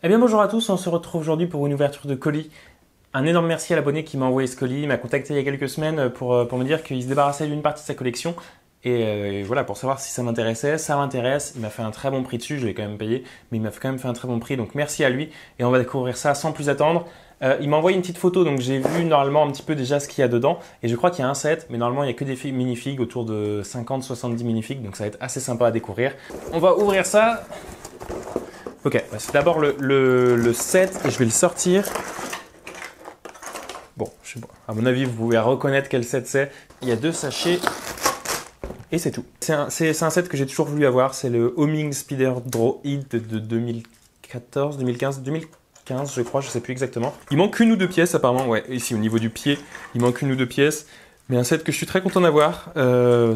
Eh bien bonjour à tous, on se retrouve aujourd'hui pour une ouverture de colis. Un énorme merci à l'abonné qui m'a envoyé ce colis, il m'a contacté il y a quelques semaines pour me dire qu'il se débarrassait d'une partie de sa collection. Et voilà, pour savoir si ça m'intéressait, ça m'intéresse. Il m'a fait un très bon prix dessus, je l'ai quand même payé, mais il m'a quand même fait un très bon prix, donc merci à lui. Et on va découvrir ça sans plus attendre. Il m'a envoyé une petite photo, donc j'ai vu normalement un petit peu déjà ce qu'il y a dedans. Et je crois qu'il y a un set, mais normalement il n'y a que des minifigs, autour de 50-70 minifigs, donc ça va être assez sympa à découvrir. On va ouvrir ça. Ok, c'est d'abord le set et je vais le sortir. Bon, je sais pas. À mon avis, vous pouvez reconnaître quel set c'est. Il y a deux sachets et c'est tout. C'est un set que j'ai toujours voulu avoir. C'est le Homing Speeder Droid de 2014, 2015, 2015 je crois, je sais plus exactement. Il manque une ou deux pièces apparemment. Ouais, ici au niveau du pied, il manque une ou deux pièces. Mais un set que je suis très content d'avoir,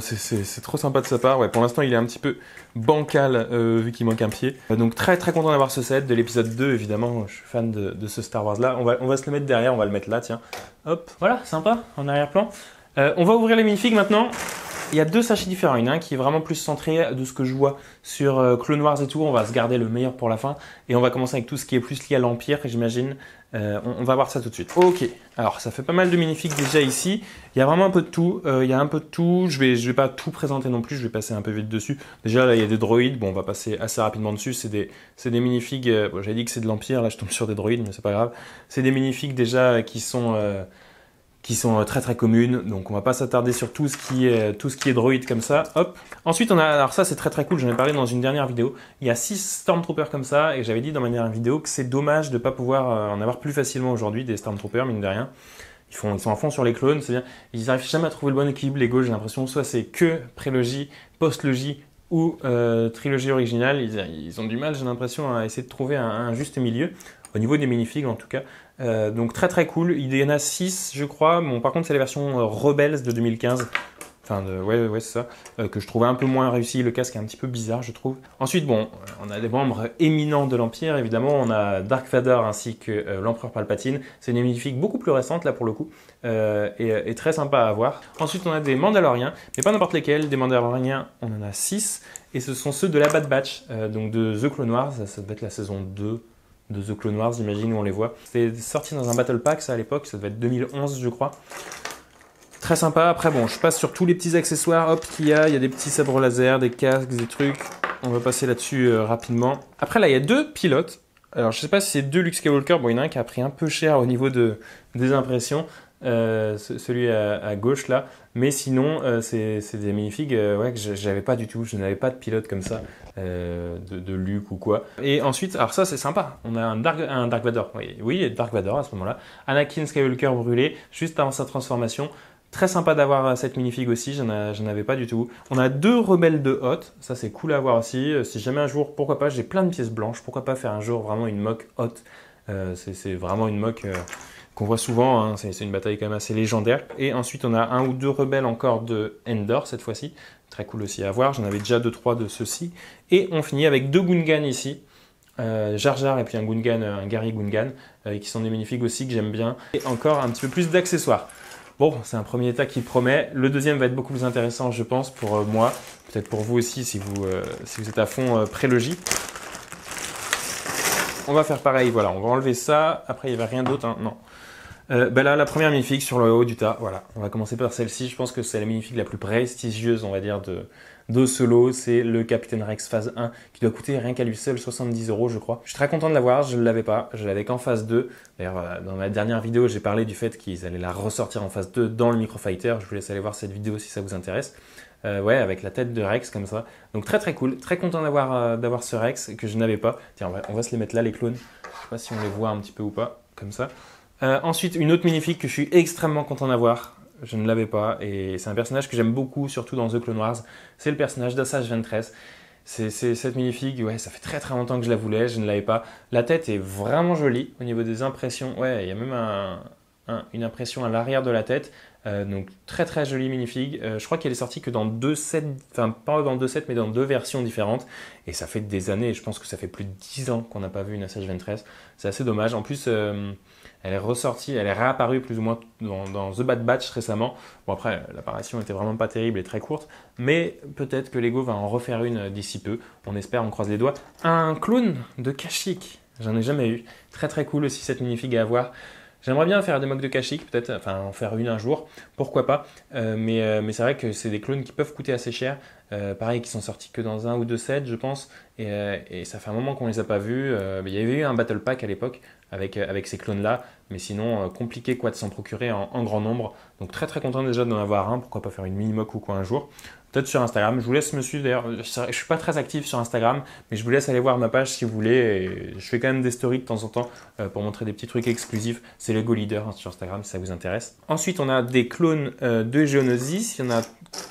c'est trop sympa de sa part. Ouais, pour l'instant, il est un petit peu bancal vu qu'il manque un pied. Donc très très content d'avoir ce set de l'épisode 2, évidemment. Je suis fan de ce Star Wars là. On va se le mettre derrière, on va le mettre là, tiens. Hop, voilà, sympa, en arrière-plan. On va ouvrir les minifigs maintenant. Il y a deux sachets différents. Il y en a un qui est vraiment plus centré de ce que je vois sur Clone Wars et tout. On va se garder le meilleur pour la fin. Et on va commencer avec tout ce qui est plus lié à l'Empire, j'imagine. On va voir ça tout de suite. Ok, alors ça fait pas mal de minifigs déjà ici. Il y a vraiment un peu de tout. Il y a un peu de tout. Je vais pas tout présenter non plus. Je vais passer un peu vite dessus. Déjà là, il y a des droïdes. Bon, on va passer assez rapidement dessus. C'est des minifigs. Bon, j'avais dit que c'est de l'Empire. Là, je tombe sur des droïdes, mais c'est pas grave. C'est des minifigs déjà qui sont très très communes, donc on va pas s'attarder sur tout ce qui est droïde comme ça. Hop. Ensuite on a, alors ça c'est très très cool, j'en ai parlé dans une dernière vidéo, il y a 6 Stormtroopers comme ça, et j'avais dit dans ma dernière vidéo que c'est dommage de pas pouvoir en avoir plus facilement aujourd'hui des Stormtroopers, mine de rien. Ils sont à fond sur les clones, c'est-à-dire ils n'arrivent jamais à trouver le bon équilibre, Lego, j'ai l'impression, soit c'est que prélogie, post-logie, ou trilogie originale, ils ont du mal, j'ai l'impression, à essayer de trouver un juste milieu, au niveau des minifigs en tout cas. Donc très très cool, il y en a 6 je crois, bon par contre c'est la version Rebels de 2015, enfin ouais c'est ça, que je trouvais un peu moins réussi, le casque est un petit peu bizarre je trouve. Ensuite bon, on a des membres éminents de l'Empire évidemment, on a Dark Vador ainsi que l'Empereur Palpatine, c'est une minifigue beaucoup plus récente là pour le coup, et très sympa à avoir. Ensuite on a des Mandaloriens, mais pas n'importe lesquels, des Mandaloriens on en a 6, et ce sont ceux de la Bad Batch, donc de The Clone Wars, ça doit être la saison 2, de The Clone Wars, j'imagine, où on les voit. C'était sorti dans un Battle Pack, ça à l'époque, ça devait être 2011, je crois. Très sympa. Après, bon, je passe sur tous les petits accessoires, hop, qu'il y a. Il y a des petits sabres laser, des casques, des trucs. On va passer là-dessus rapidement. Après, là, il y a deux pilotes. Alors, je sais pas si c'est deux Luke Skywalker. Bon, il y en a un qui a pris un peu cher au niveau des impressions. Celui à gauche là, mais sinon c'est des minifigs ouais, que j'avais pas du tout, je n'avais pas de pilote comme ça de Luke ou quoi. Et ensuite, alors ça c'est sympa, on a un Dark Vador, oui Dark Vador à ce moment là, Anakin Skywalker brûlé juste avant sa transformation. Très sympa d'avoir cette minifig aussi, j'en avais pas du tout. On a deux rebelles de Hoth, ça c'est cool à voir aussi. Si jamais un jour, pourquoi pas, j'ai plein de pièces blanches, pourquoi pas faire un jour vraiment une mock Hoth. C'est vraiment une mock qu'on voit souvent, hein. C'est une bataille quand même assez légendaire. Et ensuite on a un ou deux rebelles encore de Endor cette fois-ci, très cool aussi à voir, j'en avais déjà 2-3 de ceux-ci. Et on finit avec deux Gungans ici, Jar Jar et puis un Gungan, un Gary Gungan, qui sont des minifigs aussi que j'aime bien. Et encore un petit peu plus d'accessoires. Bon, c'est un premier état qui promet. Le deuxième va être beaucoup plus intéressant, je pense, pour moi. Peut-être pour vous aussi, si vous êtes à fond prélogie. On va faire pareil, voilà. On va enlever ça. Après, il n'y avait rien d'autre, hein. Non. Là, la première minifig sur le haut du tas. Voilà. On va commencer par celle-ci. Je pense que c'est la minifig la plus prestigieuse, on va dire, de Solo. C'est le Captain Rex phase 1 qui doit coûter rien qu'à lui seul 70 €, je crois. Je suis très content de l'avoir. Je ne l'avais pas. Je l'avais qu'en phase 2. D'ailleurs, dans ma dernière vidéo, j'ai parlé du fait qu'ils allaient la ressortir en phase 2 dans le Microfighter. Je vous laisse aller voir cette vidéo si ça vous intéresse. Ouais, avec la tête de Rex comme ça. Donc très très cool. Très content d'avoir ce Rex que je n'avais pas. Tiens, on va se les mettre là, les clones. Je sais pas si on les voit un petit peu ou pas. Comme ça. Ensuite, une autre minifig que je suis extrêmement content d'avoir. Je ne l'avais pas. Et c'est un personnage que j'aime beaucoup, surtout dans The Clone Wars. C'est le personnage d'Asajj Ventress. C'est cette minifig, ouais, ça fait très très longtemps que je la voulais, je ne l'avais pas. La tête est vraiment jolie au niveau des impressions. Ouais, il y a même une impression à l'arrière de la tête. Donc très très jolie minifig. Je crois qu'elle est sortie que dans 2 sets, enfin pas dans 2 sets mais dans 2 versions différentes. Et ça fait des années, je pense que ça fait plus de 10 ans qu'on n'a pas vu une Asajj Ventress. C'est assez dommage. En plus, elle est ressortie, elle est réapparue plus ou moins dans The Bad Batch récemment. Bon après, l'apparition était vraiment pas terrible et très courte. Mais peut-être que Lego va en refaire une d'ici peu. On espère, on croise les doigts. Un clone de Kashyyyk. J'en ai jamais eu. Très très cool aussi cette minifig à avoir. J'aimerais bien faire des mocs de Kashyyyk, peut-être, enfin en faire une un jour, pourquoi pas. Mais c'est vrai que c'est des clones qui peuvent coûter assez cher. Pareil, qui sont sortis que dans un ou deux sets, je pense. Et ça fait un moment qu'on les a pas vus. Il y avait eu un Battle Pack à l'époque avec ces clones-là. Mais sinon, compliqué quoi de s'en procurer en grand nombre. Donc très très content déjà d'en avoir un. Pourquoi pas faire une mini-mock ou quoi un jour. Peut-être sur Instagram. Je vous laisse me suivre d'ailleurs. Je ne suis pas très actif sur Instagram, mais je vous laisse aller voir ma page si vous voulez. Et je fais quand même des stories de temps en temps pour montrer des petits trucs exclusifs. C'est Lego Leader hein, sur Instagram si ça vous intéresse. Ensuite, on a des clones de Geonosis. Il y en a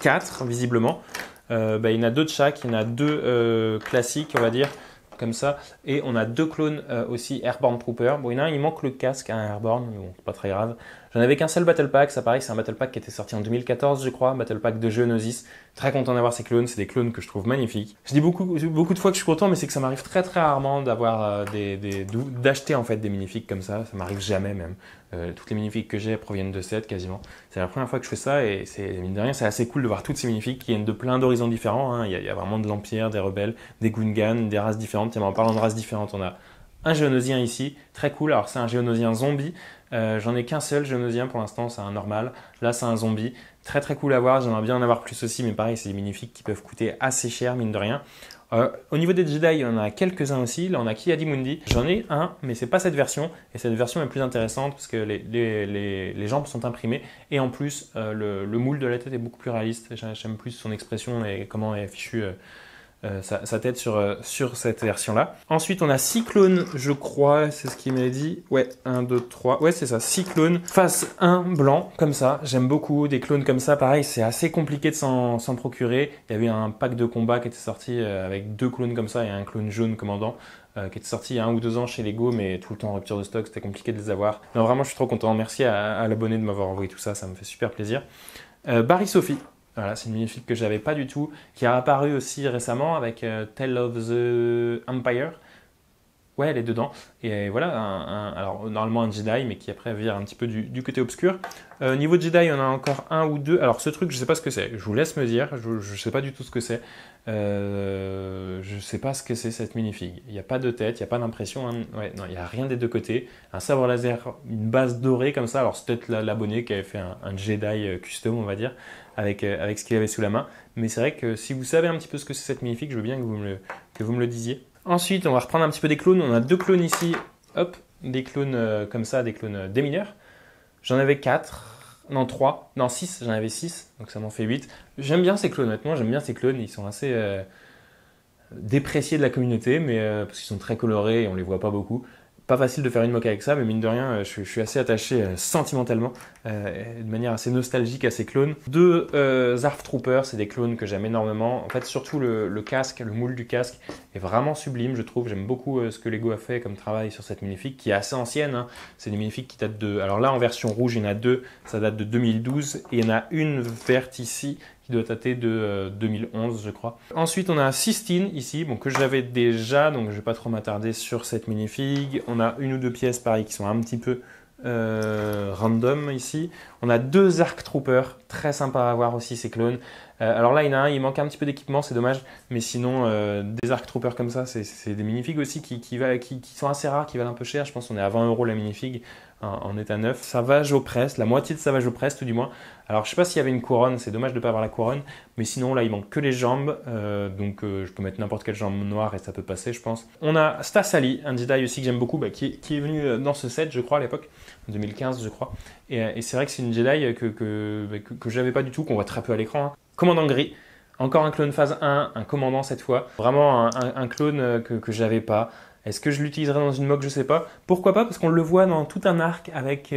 4 visiblement. Il y en a 2 de chaque. Il y en a 2 classiques, on va dire. Comme ça, et on a 2 clones aussi Airborne Trooper. Bon, il y en a un, il manque le casque à un Airborne, mais bon, c'est pas très grave. J'en avais qu'un seul Battle Pack, ça pareil, c'est un Battle Pack qui était sorti en 2014, je crois, Battle Pack de Geonosis. Très content d'avoir ces clones, c'est des clones que je trouve magnifiques. Je dis beaucoup de fois que je suis content, mais c'est que ça m'arrive très très rarement d'avoir d'acheter en fait des minifigs comme ça m'arrive jamais même. Toutes les minifigs que j'ai proviennent de sets quasiment. C'est la première fois que je fais ça et mine de rien, c'est assez cool de voir toutes ces minifigs qui viennent de plein d'horizons différents. Hein. Il y a vraiment de l'Empire, des rebelles, des Gungans, des races différentes. Tiens, en parlant de races différentes, on a un Géonosien ici, très cool. Alors c'est un Géonosien zombie. J'en ai qu'un seul Géonosien pour l'instant, c'est un normal. Là, c'est un zombie. Très très cool à voir. J'aimerais bien en avoir plus aussi, mais pareil, c'est des minifigs qui peuvent coûter assez cher, mine de rien. Au niveau des Jedi, il y en a quelques-uns aussi. Là, on a Ki-Adi-Mundi. J'en ai un, mais c'est pas cette version. Et cette version est plus intéressante parce que les jambes sont imprimées. Et en plus, le moule de la tête est beaucoup plus réaliste. J'aime plus son expression et comment est affichue sa tête sur cette version-là. Ensuite, on a 6 clones, je crois, c'est ce qu'il m'a dit. Ouais, 1, 2, 3. Ouais, c'est ça, 6 clones. Face 1 blanc, comme ça. J'aime beaucoup des clones comme ça. Pareil, c'est assez compliqué de s'en procurer. Il y avait un pack de combat qui était sorti avec 2 clones comme ça et un clone jaune commandant. Qui était sorti il y a 1 ou 2 ans chez Lego, mais tout le temps en rupture de stock, c'était compliqué de les avoir. Non, vraiment, je suis trop content. Merci à l'abonné de m'avoir envoyé tout ça, ça me fait super plaisir. Barry Sophie. Voilà, c'est une minifig que je n'avais pas du tout, qui a apparu aussi récemment avec Tale of the Empire. Ouais, elle est dedans. Et voilà, alors normalement un Jedi, mais qui après vire un petit peu du côté obscur. Niveau Jedi, on a encore 1 ou 2. Alors ce truc, je ne sais pas ce que c'est. Je vous laisse me dire. Je ne sais pas du tout ce que c'est. Je ne sais pas ce que c'est cette minifig. Il n'y a pas de tête, il n'y a pas d'impression. Hein. Ouais, non, il n'y a rien des deux côtés. Un sabre laser, une base dorée comme ça. Alors c'est peut-être l'abonné qui avait fait un Jedi custom, on va dire, avec ce qu'il avait sous la main. Mais c'est vrai que si vous savez un petit peu ce que c'est cette minifig, je veux bien que vous me le disiez. Ensuite, on va reprendre un petit peu des clones. On a 2 clones ici. Hop, des clones comme ça, des clones démineurs. J'en avais 4. Non, 3. Non, 6. J'en avais 6. Donc ça m'en fait 8. J'aime bien ces clones, honnêtement. J'aime bien ces clones. Ils sont assez dépréciés de la communauté, mais parce qu'ils sont très colorés et on les voit pas beaucoup. Pas facile de faire une mock avec ça, mais mine de rien, je suis assez attaché sentimentalement, de manière assez nostalgique à ces clones. 2 Zarf Troopers, c'est des clones que j'aime énormément. En fait, surtout le casque, le moule du casque est vraiment sublime, je trouve. J'aime beaucoup ce que Lego a fait comme travail sur cette minifig, qui est assez ancienne. Hein. C'est des minifigs qui datent de... Alors là, en version rouge, il y en a 2, ça date de 2012. Et il y en a une verte ici, qui doit dater de 2011, je crois. Ensuite, on a Sistine ici, bon, que j'avais déjà, donc je ne vais pas trop m'attarder sur cette minifig. On a 1 ou 2 pièces, pareil, qui sont un petit peu random ici. On a 2 Arc Troopers, très sympa à avoir aussi ces clones. Alors là, il y en a un, il manque un petit peu d'équipement, c'est dommage. Mais sinon, des Arc Troopers comme ça, c'est des minifigs aussi qui sont assez rares, qui valent un peu cher. Je pense qu'on est à 20 € la minifig en état neuf. Savage Opress, la moitié de Savage Opress tout du moins. Alors je sais pas s'il y avait une couronne, c'est dommage de ne pas avoir la couronne. Mais sinon là, il manque que les jambes. Donc je peux mettre n'importe quelle jambe noire et ça peut passer, je pense. On a Stas Ali, un Jedi aussi que j'aime beaucoup, qui est venu dans ce set, je crois, à l'époque. En 2015, je crois. Et c'est vrai que c'est une Jedi que j'avais pas du tout, qu'on voit très peu à l'écran. Hein. Commandant gris, encore un clone phase 1, un commandant cette fois. Vraiment un clone que j'avais pas. Est-ce que je l'utiliserai dans une mock? Je sais pas. Pourquoi pas? Parce qu'on le voit dans tout un arc avec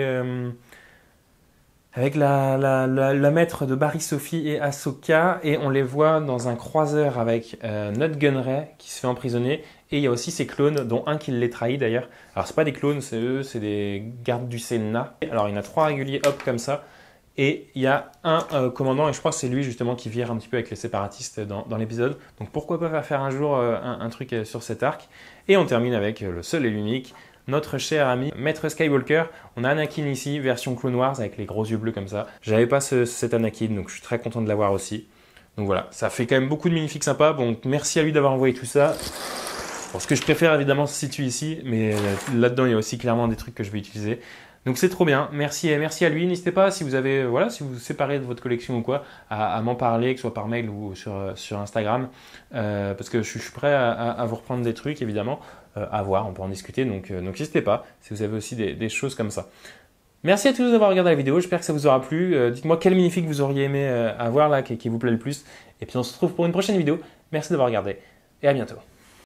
la maître de Barry Sophie et Ahsoka. Et on les voit dans un croiseur avec Nut Gunray qui se fait emprisonner. Et il y a aussi ces clones, dont un qui les trahit d'ailleurs. Alors c'est pas des clones, c'est eux, c'est des gardes du Sénat. Alors il y en a 3 réguliers, hop, comme ça. Et il y a un commandant, et je crois que c'est lui justement qui vire un petit peu avec les séparatistes dans l'épisode. Donc pourquoi pas faire un jour un truc sur cet arc. Et on termine avec le seul et l'unique, notre cher ami Maître Skywalker. On a Anakin ici, version Clone Wars, avec les gros yeux bleus comme ça. J'avais pas cet Anakin, donc je suis très content de l'avoir aussi. Donc voilà, ça fait quand même beaucoup de minifigs sympas. Donc merci à lui d'avoir envoyé tout ça. Bon, ce que je préfère évidemment se situe ici, mais là-dedans il y a aussi clairement des trucs que je vais utiliser. Donc c'est trop bien, merci, merci à lui. N'hésitez pas si vous avez, voilà, si vous vous séparez de votre collection ou quoi, à m'en parler, que ce soit par mail ou sur Instagram, parce que je suis prêt à vous reprendre des trucs évidemment, à voir, on peut en discuter, donc n'hésitez pas si vous avez aussi des choses comme ça. Merci à tous d'avoir regardé la vidéo, j'espère que ça vous aura plu. Dites-moi quel minifig vous auriez aimé avoir là, qui vous plaît le plus, et puis on se retrouve pour une prochaine vidéo. Merci d'avoir regardé et à bientôt.